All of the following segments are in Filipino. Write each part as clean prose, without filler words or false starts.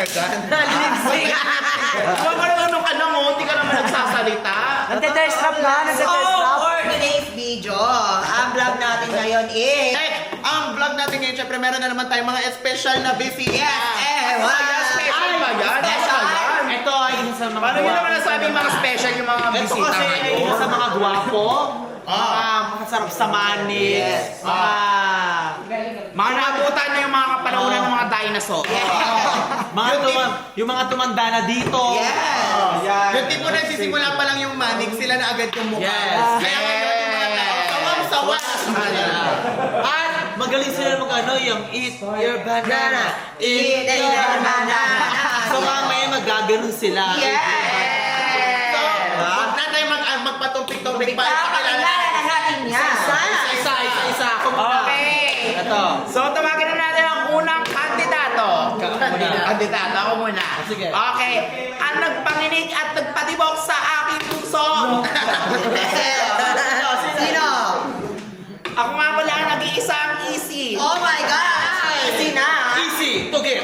ka dyan. Lipstick. Huwag ka naman nung alam mo, hindi ka naman nagsasalita. Nagte-test trap na, So, for today's video, ang vlog natin ngayon is... Ang vlog natin ngayon, syempre meron na naman tayong mga special na bisita. Special ba yan? Special. Ito ay isa sa mga Paano nyo naman nasabi yung mga special yung mga Ito bisita kasi ay ngayon? isa sa mga gwapo, mga masarap sa manis, Yes. Mga naabutan na yung mga kapanahonan ng mga dinosaur. yung mga tumanda na dito. Yes. Yan. Yung tipo nagsisimula pa lang yung manik, sila na agad yung mukha. Yes. Kaya ngayon yung mga tao, sawang-sawa. At magaling sila yung eat your banana. Eat your banana. So mamaya magaganon sila. Yes. So, huwag na tayo magpatumpik-tumpik pa. Pakilala na natin yan. Isa. Ako muna. Okay. Ito. So, tawagin na natin ang unang kandidato. Kandidato, ako muna. Sige. Okay. Ang nagpanginig at nagpatibok sa aking puso. Sino? Ako nga pala ang nag-iisang easy. Oh my God! Sina? Easy to get.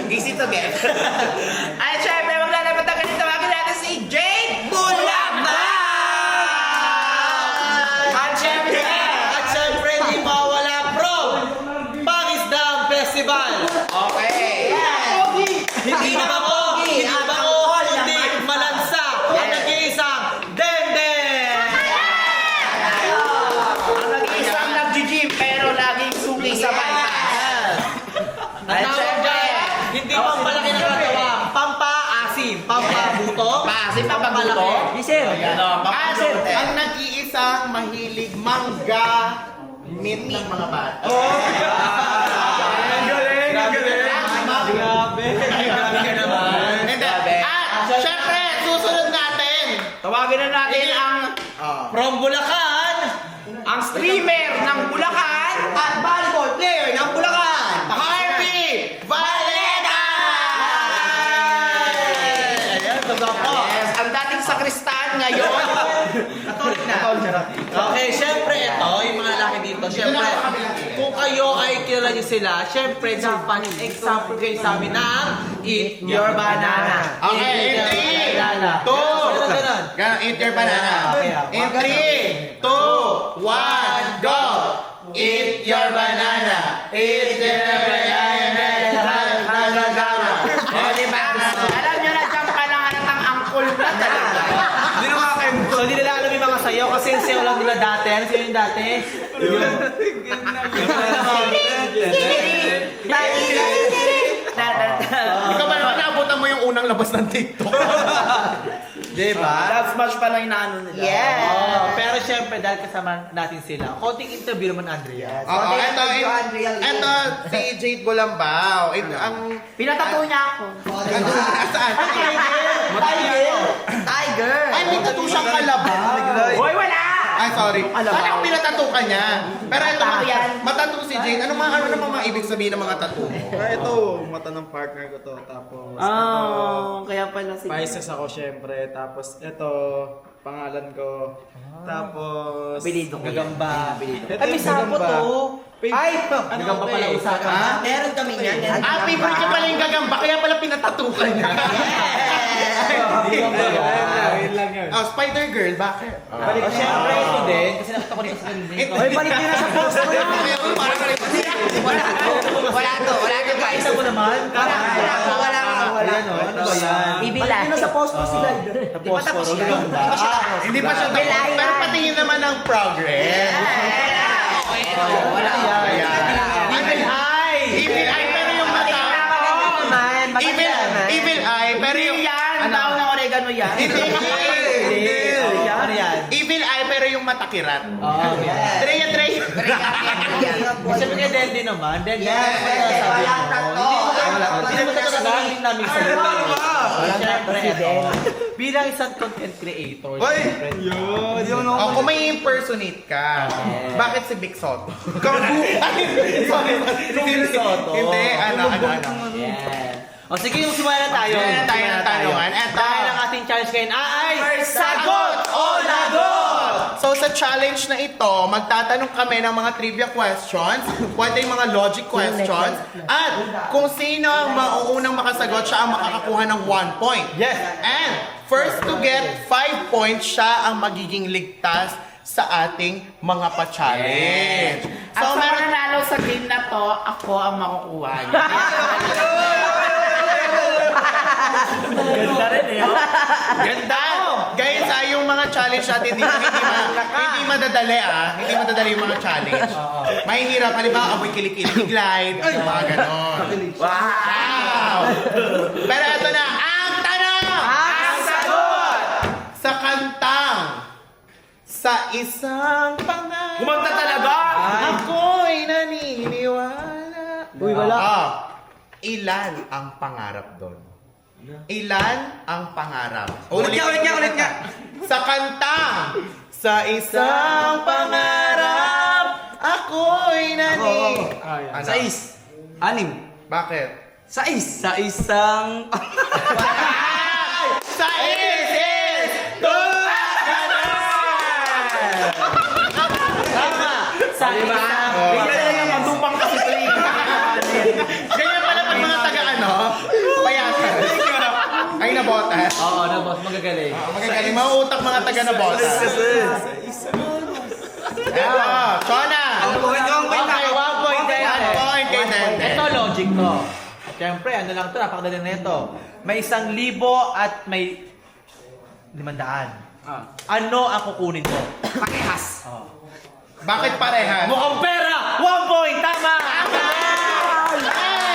Easy to get. Ay, syempre, maglalapat ang ganito. Tawagin natin si Jade Bulamba! At syempre, At syempre, di mawala from Pangisdang Festival. okay. Hindi na ako, kundi malansa at nag-iisang Denden. Ang nag-iisang nag-gym pero laging suki sa baita. At syempre, hindi pampalaki ng katawan, pampaasim, pampabuto, Paasim, pampabuto. Pampabuto. Ang nag-iisang mahilig mangga meat ng mga bata. Ang galing. Grabe. At syempre, susunod natin. Tawagin na natin ang From Bulacan, ang streamer ng Bulacan, At volleyball player ng Bulacan. Harvey Valeda! ayan, tuga po. Yes, ang dating sakristan ngayon. Katolik na. Okay, syempre ito, yung mga laki dito, syempre, kung kayo ay kilala nyo sila, syempre, dapat example kayo sa amin ng Eat Your Banana. Okay, in 3, 2, Ganun. eat your banana. In 3, 2, 1, go! Eat your banana. Eat your banana. O, diba? Alam nyo na, dyan pa lang halatang angkol na talaga. Hindi naman kayo, so hindi nila alam yung mga sayaw kasi yung sayaw lang nila dati. Ano sayaw yung dati? Ikaw ba naman naabutan mo yung unang labas ng TikTok? Diba? Love smash pa lang inaano nila. Yes. Pero syempre, dahil kasama natin sila, konting interview naman, Andrea. Oo, ito si Jade Bulambao. Ang Pinatato niya ako. saan? Tiger. Ay, may tattoo siyang kalabaw. Hoy, wala! Ay, sorry. Parang pinatattoo ka niya. Pero ito, Tattoo yan. matattoo si Jade. Ano mga ibig sabihin ng mga tattoo mo? Ito, mata ng partner ko to. Tapos, Kaya pala si... Pisces ako syempre. Tapos, ito, pangalan ko. Tapos, Apelido ko yan. Gagamba. Ito Ay, may yung sapo gagamba. to. Ay, Ano gagamba to pala eh? usapan. Ha? Meron kami yan. Favorite niya pala yung gagamba, kaya pala pinatattoo ka niya. Yun lang yun. Oh, Spider Girl, bakit? Balik na. Syempre, ito din. Kasi nakita ko dito sa kanila. Ay, balik niyo na sa post mo yan. Wala to guys. Isa mo naman. Wala. Ayan o. Ano ba yan? Ibilan. Sa post mo si Ganda. Sa post mo. Gagamba. Hindi pa siya tapos. Bilayan. Pero patingin naman ang progress. Wala Ayan. Evil Eye! Evil Eye, pero yung mata. Evil Eye, pero yung... Ang tao ng oregano yan. Hindi. Ano yan? Evil Eye, pero yung matakirat. Oh, yeah. Treya. Siyempre kay Dendi naman. Dendi Yes. sabi Wala mo. tatlo. Hindi mo talaga sasabihin namin sa iyo. Siyempre, ito. Bilang isang content creator. Hoy! Yun. Oh, kung may impersonate ka, bakit si Vic Soto? Sorry. Si Vic Soto. Hindi, ano. Yeah. O sige, yung simula na tayo. Simula na tayo ng tanungan. Eto. Dahil ang ating challenge ngayon ay... Sagot o lagot! So sa challenge na ito, magtatanong kami ng mga trivia questions, pwede yung mga logic questions, at kung sino ang mauunang makasagot, siya ang makakakuha ng 1 point. Yes. And first to get 5 points, siya ang magiging ligtas sa ating mga pa-challenge. At sa meron- mananalo sa game na to, ako ang makukuha niya. Ganda rin eh. Oh. Ganda! Guys, yung mga challenge natin, hindi madadali hindi madadali yung mga challenge. Mahihirap, halimbawa, amoy kilikili glide, yung mga ganon. Wow! Pero ito na, ang tanong! Ang sagot! Sa kantang, sa isang pangarap. Kumanta talaga? Ako'y naniniwala. Uy, wala. Ilan ang pangarap doon? Ilan ang pangarap? Ulit nga. Sa kantang, sa isang pangarap, ako'y naniniwala. Ano? 6. 6. Bakit? Sa isang... Sa is! Sa iba. Ganyan pala pag mga taga-ano, payasan. Ay, nabotas. Oo, na boss, magagaling. Magagaling, mauutak mga taga-nabotas. Shona! Okay, 1 point din. 1 point kay Dende. Ito, logic to. Siyempre, ano lang to, napakadali na ito. May 1,000 at may 500. Ano ang kukunin mo? Pakihas. Bakit pareha? Mukhang pera! 1 point! Tama!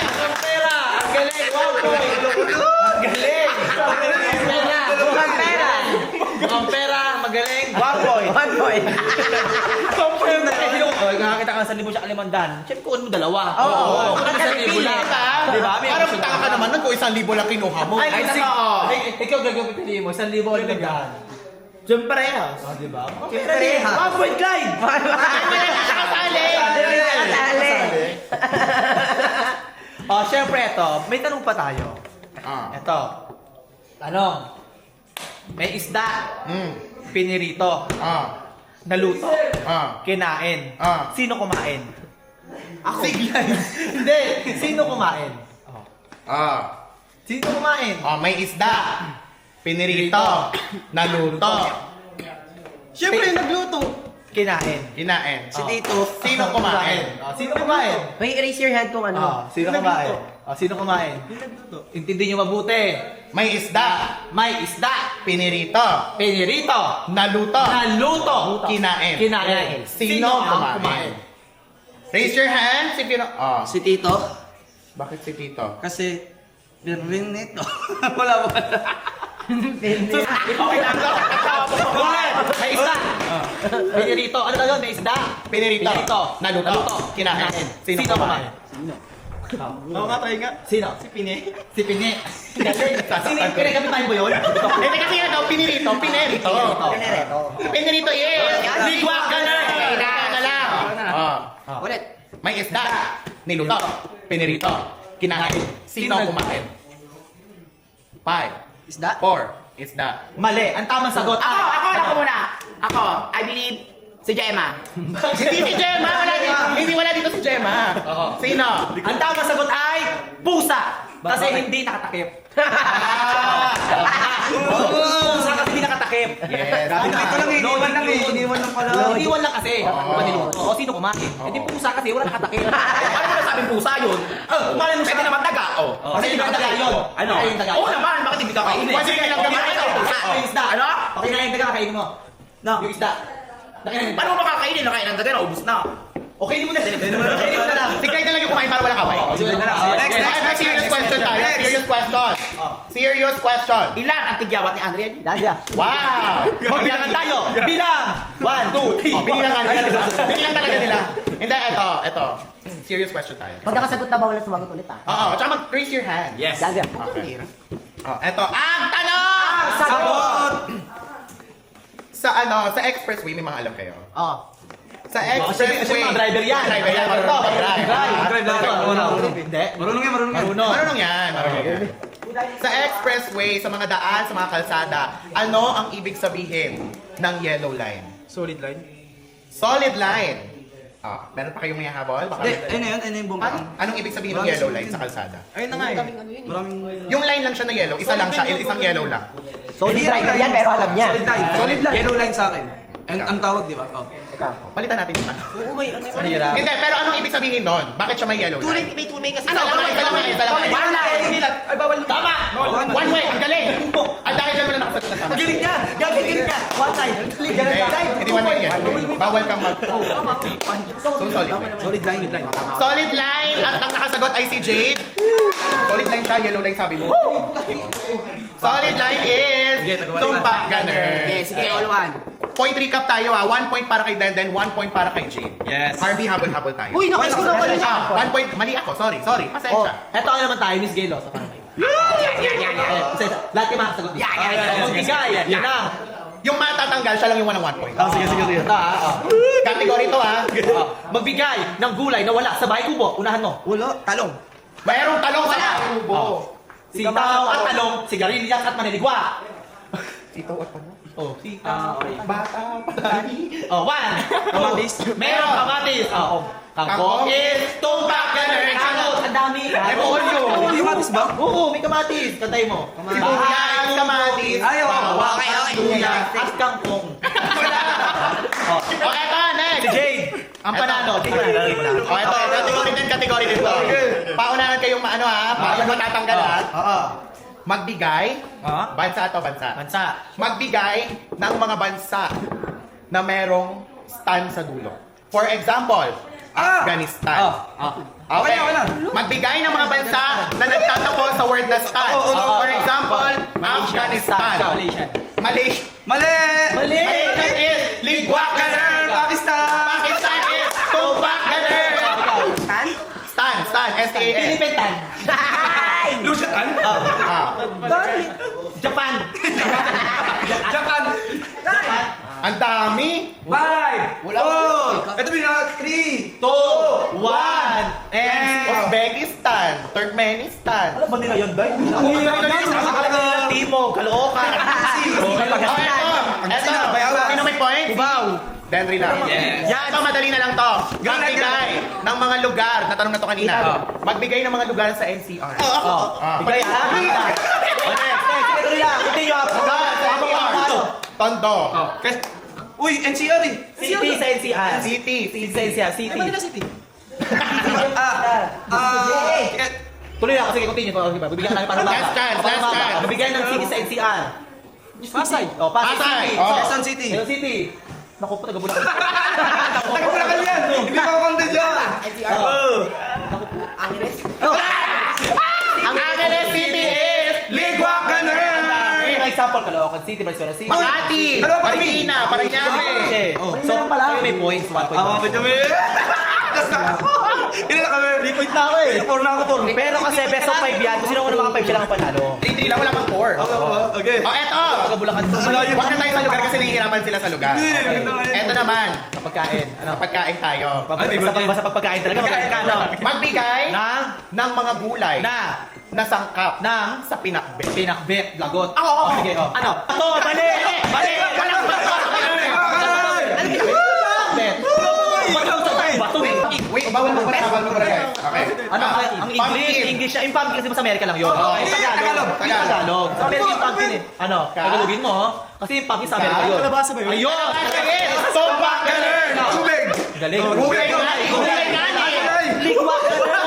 Mukhang pera! Ang galing! 1 point! Ang galing! Mukhang pera! Mukhang pera! Magaling! 1 point! 1 point. Nakakita ka ng 1,000 siya kalimandan. Siyempre, kukunin mo dalawa. Oo. Kukunin mo 1,000 lang. Diba? May Parang option taka ka naman nun kung 1,000 lang kinuha mo. Ay, Ay, sige. totoo. Ikaw gagawin pipiliin mo. 1,000 kalimandan. Siyempre. Diba? Siyempre, ha? 1 point, Clyde! Siyempre ito, may tanong pa tayo. Ito. Tanong. May isda, pinirito, naluto, kinain. Sino kumain? Ako. Hindi. Sino kumain? Sino kumain? May isda. Pinirito. Naluto. Siyempre, nagluto. Kinain. Kinain. Si Tito. Sino kumain? Sino kumain? May erase your hand kung ano. Sino kumain? Sino kumain? Intindi nyo mabuti. May isda. May isda. Pinirito. Pinirito. Naluto. Naluto. Kinain. Kinain. Sino ang kumain? Raise your hand. Si Tito. Bakit si Tito? Kasi, birrin nito. Wala. May isda. Pinirito. Ano na yun? May isda. Pinirito. Naluto. Kinain. Sino kumain? Oo nga, tayo nga. Sino? Si Pine. Si Pine. Sino yung pinagkapitan mo yun? Hindi kasi ano, pinirito. Pinirito. Pinereto. Pinirito, yes! Ligwak ka na! Ligwak ka lang! Ulit. May isda. Niluto. Pinirito. Kinain. Sino kumain? 5. Isda. 4. Isda. Mali. Ang tamang sagot. Ako muna. Ako, I believe si Gemma. Hindi si Gemma! Wala dito si Gemma. Sino? Ang tamang sagot ay pusa. Kasi hindi nakatakip. Pusa kasi hindi nakatakip. Yes. Ito lang, iniwan lang eh. Iniwan lang pala. Iniwan lang kasi. Maniluto. O sino kumain? Hindi pusa kasi wala nakatakip. Ano mo nasabing pusa yun? Malay mo Pwede naman daga. Kasi hindi daga yun. Ano? Ay, yung daga. Oo naman, bakit hindi ka kainin? Pwede ka lang Okay, gamitin. ito, pusa. Yung isda. Ano? Okay na yung daga, kakainin mo. No. Yung isda. Nakainin mo. Paano mo makakainin? Nakain ang daga na, ubus na. Okay, hindi mo na. Kainin mo na lang. Si Clyde talaga kumain para wala kaway. Sige na lang. Next, Okay, may serious question tayo. Serious question. Serious question. Ilan ang tigyawat ni Andrea? Wow! Magbilangan tayo. Bilang. 1, 2, 3. Binilang talaga nila. Hindi, ito. Serious question tayo. Pag nakasagot na bawal na sumagot ulit ah. Oo, tsaka mag-raise your hand. Yes. Okay. Ito, ang tanong! Sagot! Sa expressway, may mga alam kayo. Sa Kasi expressway. mga driver yan. Driver yan. Marunong. Hindi. Marunong yan. Sa expressway, sa mga daan, sa mga kalsada, ano ang ibig sabihin ng yellow line? Solid line. Solid line. Ah, meron pa kayong may habol? Baka Ayun yung buong Anong ibig sabihin ng yellow line sa kalsada? Ayun na nga eh. Maraming... Yung line lang siya na yellow, isa lang siya, isang yellow lang. Solid line yan, pero alam niya. Solid line. Solid line. Yellow line sa akin. Ang tawag, di ba? Oh. Palitan natin yung ano. Oo, may ano. Hindi, pero anong ibig sabihin nun? Bakit siya may yellow line? May tunay kasi. Isa lang, isa lang. One line. Ay, bawal. Tama! One way, ang galing! At dahil dyan mo na nakasagot na tama. Galing niya! Galing niya! One side! Hindi one way yan. Bawal kang mag... So, solid line. Solid line. Solid line! At ang nakasagot ay si Jade. Solid line siya, yellow line sabi mo. Solid line is Tumpak Gunner. Yes, sige, all one. Point recap tayo 1 point para kay Denden, 1 point para kay Jade. Yes. Harvey, habol-habol tayo. Uy, nakis ko na pala siya. 1 point, mali ako, sorry. Pasensya. Eto ano naman tayo, Miss Gaylo. Sa panay. Lahat yung makasagot. Magbigay. Yan na. Yung matatanggal, siya lang yung 1 point. Sige. Ito ah. Category to Magbigay ng gulay na wala sa bahay kubo. Unahan mo. Wala. Talong. Mayroong talong sa kubo. Sitaw at talong, sigarilyas at maniligwa. Ito at ano? Oh, sitaw. Bata, patay. Oh, one. Kamatis. Meron kamatis. Oh, kangkong is tumpak ganun. Kalot, ang dami. Ay, polyo. May kamatis ba? Oo, may kamatis. Kantay mo. Sibuyas, kamatis. Ayaw. Okay. Sibuyas at kangkong. O, eto, next. Jade, ang panalo. O, eto, category din to. Paunahan kayong maano para matatanggal Oo. Magbigay, bansa to, bansa. Bansa. Magbigay ng mga bansa na merong stand sa dulo. For example, Afghanistan. Okay. Okay na. Magbigay ng mga bansa na nagtatapos sa word na stand. For example, Afghanistan. Malaysia. Mali! Malaysia is Ligwak Ganer. Pakistan! Pakistan is Tumpak Ganer. Stan, S-T-A-N. Pilipinan. Lucian? Japan. Japan! Ang dami. 5! Ito na 3! 2, 1, and... Uzbekistan, Turkmenistan. Ano ba nila yun, Day? Ang hirap na yun. Sa Timog, Caloocan. Eto, sino may point? Cubao. Denry lang. Yan, ito madali na lang to. Magbigay ng mga lugar, natanong na to kanina. Magbigay ng mga lugar sa NCR. Bigay ha? Sige lang. Continue up. Tondo. Uy, NCR eh! City sa NCR. City. City sa NCR. City. City. Tuloy lang. Sige, continue. Bibigyan namin para Last chance. Bibigyan ng city sa NCR. Pasay. Oh, Pasay Pasay. City. Oh. Quezon City. Quezon City. Naku po, taga-Bulacan. Taga-Bulacan yan! Hindi ka content dyan! Ang Angeles City is Ligwak Ganer! For example, Caloocan City, Valenzuela City. Makati. Marikina. Parañaque. So, kayo may points. 1 point. Ilan na kami? 3 point na ako eh. 4 na ako, 4. Pero kasi best of 5 yan. Kung sino mga 5 sila ang panalo. Hindi lang, wala pang 4. Okay. O, eto. Taga-Bulacan. Huwag na tayo sa lugar kasi nahihirapan sila sa lugar. Eto naman. Pagkain. Ano? Pagkain tayo. Basta pagpagkain talaga. Magkain ka, no? Magbigay ng mga gulay na sangkap ng sa pinakbet. pinakbet, lagot. Oo. Sige, oh. Ano? Ito, mali! Mali! Walang bato! Pinakbet. Bato eh. Wait, bawal mo pala guys. Okay. Ano? Ang English siya. Yung pumpkin kasi sa Amerika lang yun. Okay. Tagalog. Sa Amerika yung pumpkin eh. Ano? Tagalogin mo. Kasi yung pumpkin sa Amerika yun. Kalabasa ba yun? Ayun! Tumpak Ganer. Tubig! Galing. Gulay gani. Ligwak ka na.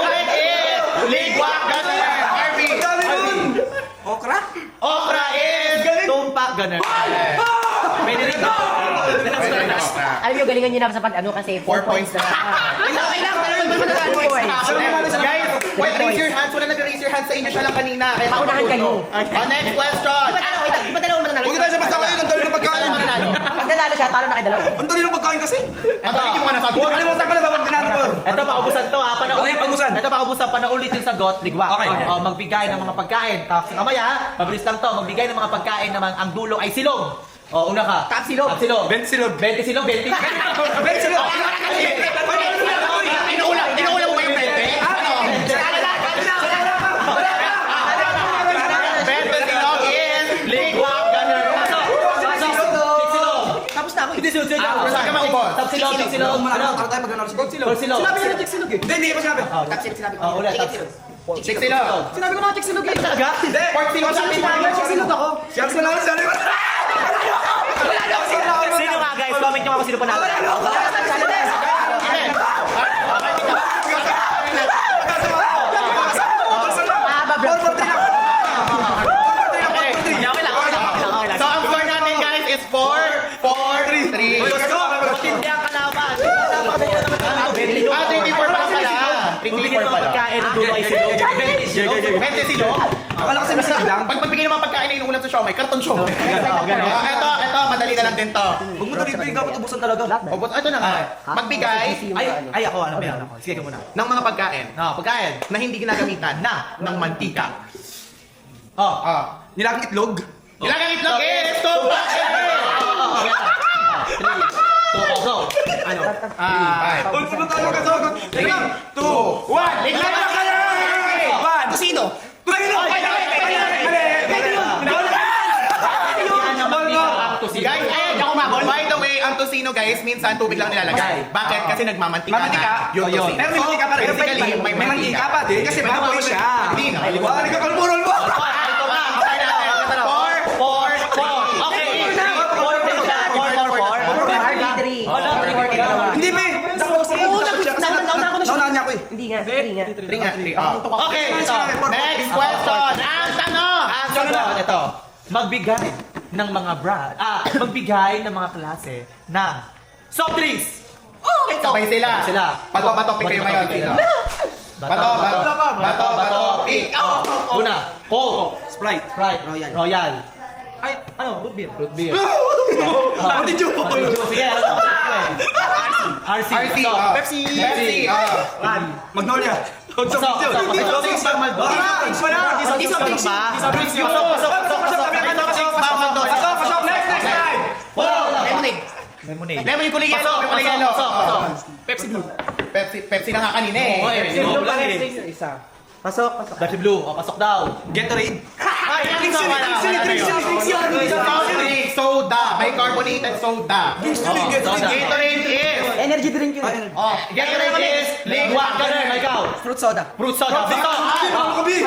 Ligwak Ganer. Harvey. Dami nun! Okra? Okra is Tumpak ganun. Pwede rin ba? Alam niyo, galingan niyo na sa pag-ano kasi 4 points na. Guys, wait, raise your hands. Wala nag-raise your hands sa inyo. Siya lang kanina. Kaya Paunahan kayo. Next question. Iba dalawa mananalo. Huwag tayo sa basta kayo, ang dali ng pagkain! Pag nanalo siya, talo na kayo dalawa. Ang dali ng pagkain kasi! Ang dali mo nga nasabi. Huwag kalimutan ko na ba pag tinanong ko? Ito, paubusan to ha. Okay, paubusan. Ito, paubusan. Panaulit yung sagot. Ligwak. Okay. O, magbigay ng mga pagkain. Tapos kamaya ha. Mabilis lang to. Magbigay ng mga pagkain naman. Ang dulo ay silong. O, una ka. Tapsilog. Tapsilog. 20 silog. 20 silong. 20. Ben, sila! Inuulam mo ba yung pwede? Beto Silog is Ligwak Ganer. Silong. Tapos na ako. Hindi, sunod-sunod. silog. Ano tayo mag-ano silog? Pork silog. Sinabi ko na check silog eh. Hindi ko sinabi. Tapsilog sinabi ko. Ulit. Chick silog. Sinabi ko na check silog eh. Talaga? Hindi. Pork silog sabi mo. Check silog ako. Check silog ako. Sabi ko. Sino nga guys? Comment nyo ako sino pa natin. So, ang score natin guys is 4, 4, 3. Matindi ang kalaban. Ah, 24 pa pala. 24 pala. Pagkain, Dubai silog. 20 silo. Akala ko sa lang. Pag magbigay naman pagkain na inuulam sa siomay, karton siomay. Ito, madali na lang din to. Huwag mo na rito yung dapat ubusan talaga. Ito na nga. Magbigay Ay ako, ano ba yan? Sige ka muna. ng mga pagkain Pagkain. na hindi ginagamitan ng mantika. Nilagang itlog. Ilagang itlog is to Go. Ano? 5. Uy, puno tayo magkasagot. 3, 2, 1. Ilagang itlog! Kusino? Guys, ako mabol. By the way, ang tocino guys, minsan tubig lang nilalagay. Bakit? Kasi nagmamantika Mamantika? na yung tocino. Pero may mantika pa rin. Basically, may mantika pa din. Kasi baboy siya. Hindi na. Wala ka kalmurol mo. Ito nga, okay natin. 4. Okay. 4. Hindi, may. Naunahan niya ako eh. Hindi nga, hindi nga. 3. Okay, ito. Next question. Ang tanong. Ang sagot, ito. Magbigay ng mga magbigay ng mga klase ng soft drinks. Sabay sila. Sila. Bato, pick kayo ngayon. Bato, pick. Una, Coke, Sprite. Sprite, Royal. Ay, ano? Root beer. Pati Jupo. Sige, RC. RC. Pepsi. Magnolia. Pasok. Lemonade. Lemon yung kulay yellow. Pepsi Blue. Pepsi na nga kanina eh. Pasok. Pepsi Blue. Pasok daw. Gatorade. Ay, soda. May carbonated soda. Gatorade is. Energy drink yun. Gatorade is Liwa. Ganun. Ikaw. Fruit soda. Fruit soda. Dito. Okay,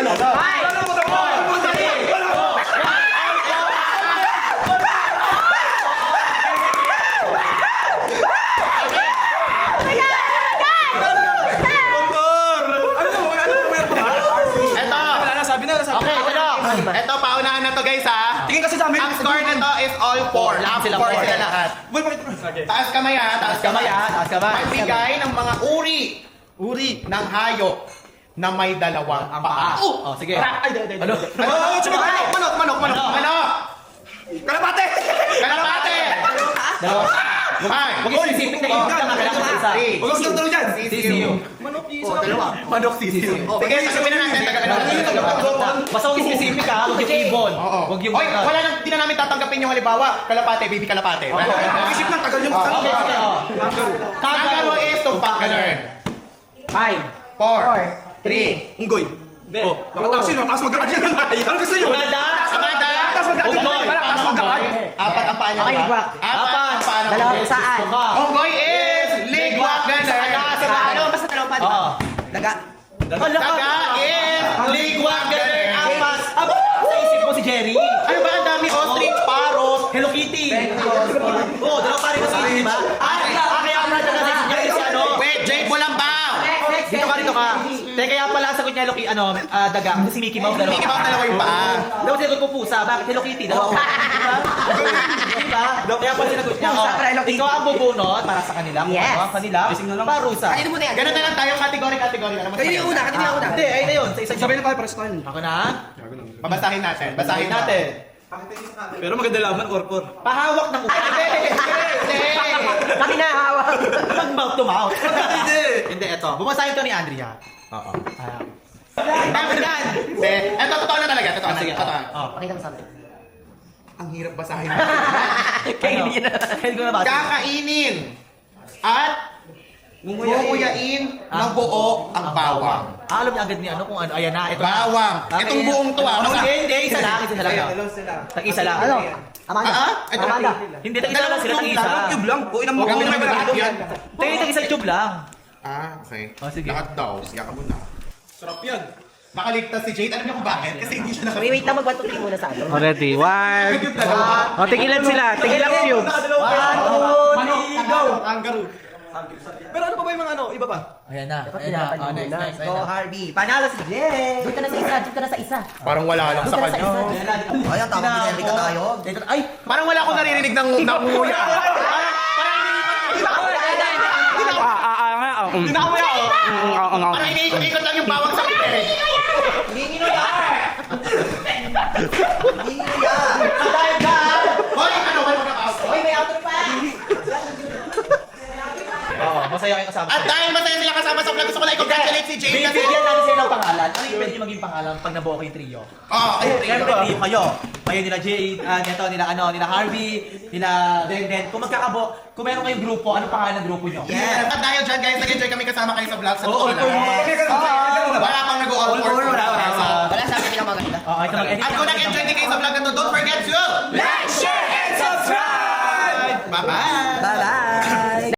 ito. Ito, paunahan na to guys ha. Tingin kasi sa amin. Ang score na to is all 4. Lahat Sila 4 four. sila lahat. Taas kamay ha, taas kamay. Taas kamay. Magbigay ng mga uri ng hayop na may dalawang paa. Oh, sige. Ano? Manok! Kalapate! Kalapate! Dalawa. Ay! Huwag yung sisipin na yung kailangan sa isa. Huwag kang tulong dyan. Sisiyo. Manok sisiyo. Sige, sasabihin na natin. Basta huwag yung sisipin ka, huwag yung ibon. Huwag yung... Oy, wala nang, di na namin tatanggapin yung halimbawa. Kalapate, baby kalapate. Isip lang, tagal yung Okay, sige. Kangaroo is tumpak ganun. 5. 4, 3. Unggoy. Oh, makatapos yun. Tapos mag-aad yan. Ano gusto nyo? Amanda! Tapos mag-aad yan. Unggoy. Tapos mag-aad. 4 ang paa niya. Okay, ligwak. 4 ang paa ng Dalawang unggoy. saan? Unggoy is ligwak ganun. Basta dalawang pa. Oo. Daga. Daga is ligwak ganun. Apat. Sa isip mo si Jerry. Ano ba ang dami? Ostrich, parrot. Hello Kitty. Oo, dalawa pa rin kasi, di ba? Kaya ang nasa kasi si ano. Wait, Jake Bulambang. Dito ka. Teka, kaya pala ang sagot niya, daga. Kasi si Mickey Mouse, dalawa. Mickey Mouse dalawa yung paa. Daw sinagot po pusa. Bakit Hello Kitty? Dalawa. Diba? Kaya pala sinagot niya. Pusa para Hello Kitty. Ikaw ang bubunot para sa kanila. Kung Yes. ano ang kanila. Parusa. Kanino muna yan? Ganun na lang tayo, kategory. Kanino yung una? Hindi, ayun na yun. Sa isang Sabay na tayo, pares tayo. Ako na. Babasahin natin. Basahin natin. Pero maganda laman, korpor. Pahawak ng upa. Kami na hawak. Pag mouth to mouth. Hindi. Hindi, eto. Bumasahin to ni Andrea. Oo. Hindi. Eto, totoo na talaga. Totoo na. Sige. Totoo. Oh. Pakita mo sa amin. Ang hirap basahin. Kainin na. Kainin ko na ba? Kakainin at Nguyain ng buo ang bawang. Alam niya agad ni ano kung ano. Ayan na, ito na. Bawang. Okay. Itong buong to ah. Hindi, isa lang. Isa lang. Tag-isa lang. Ano? Amanda. Hindi, tag-isa lang sila, tag-isa. Tube lang. Uy, na mo. Huwag kami naman lahat yan. Tag-isa tube lang. Ah, okay. Oh, sige. Lahat daw. Siya ka muna. Sarap yan. Nakaligtas si Jade. Alam niyo kung bakit? Kasi hindi siya Wait, wait lang, mag 1, 2, 3 muna sa ano. Already, one. O, tigilan sila. Tigilan cubes. 1, 2, 3, go! Pero ano pa ba yung mga ano? Iba pa? Ayan na. Ayan na. Oh, next, next. Go, Harvey. Panalo si Jay! Doon ka na sa isa, doon ka na sa isa. Parang wala lang sa kanya. Ay, ang tawag ni Enrica tayo. Ay, Parang wala akong naririnig ng nguya. Parang iniikot-ikot lang yung bawang sa pipe. Hindi nyo yan! Hindi nyo yan! Dahil ka! Hoy, ano? Wala na ako. Hoy, may outro pa! oo, masaya kayo kasama. At dahil masaya sila kasama sa vlog, gusto ko lang i-congratulate si Jade kasi... Bigyan natin sila ng pangalan. Ano yung pwede maging pangalan pag nabuo ko yung trio? Oo, ayun. Siyempre, trio kayo. Kayo nila Jade, nito, nila Harvey, nila Den. Kung kung meron kayong grupo, ano pangalan ng grupo nyo? Yes. At dahil dyan guys, nag-enjoy kami kasama kayo sa vlog. Sa Oo, totoo all lang. Wala pang nag-all for. Wala sa akin maganda. Oo, ito mag-edit. At kung nag-enjoy din kayo sa vlog na to, don't forget to like, share, and subscribe! Bye-bye!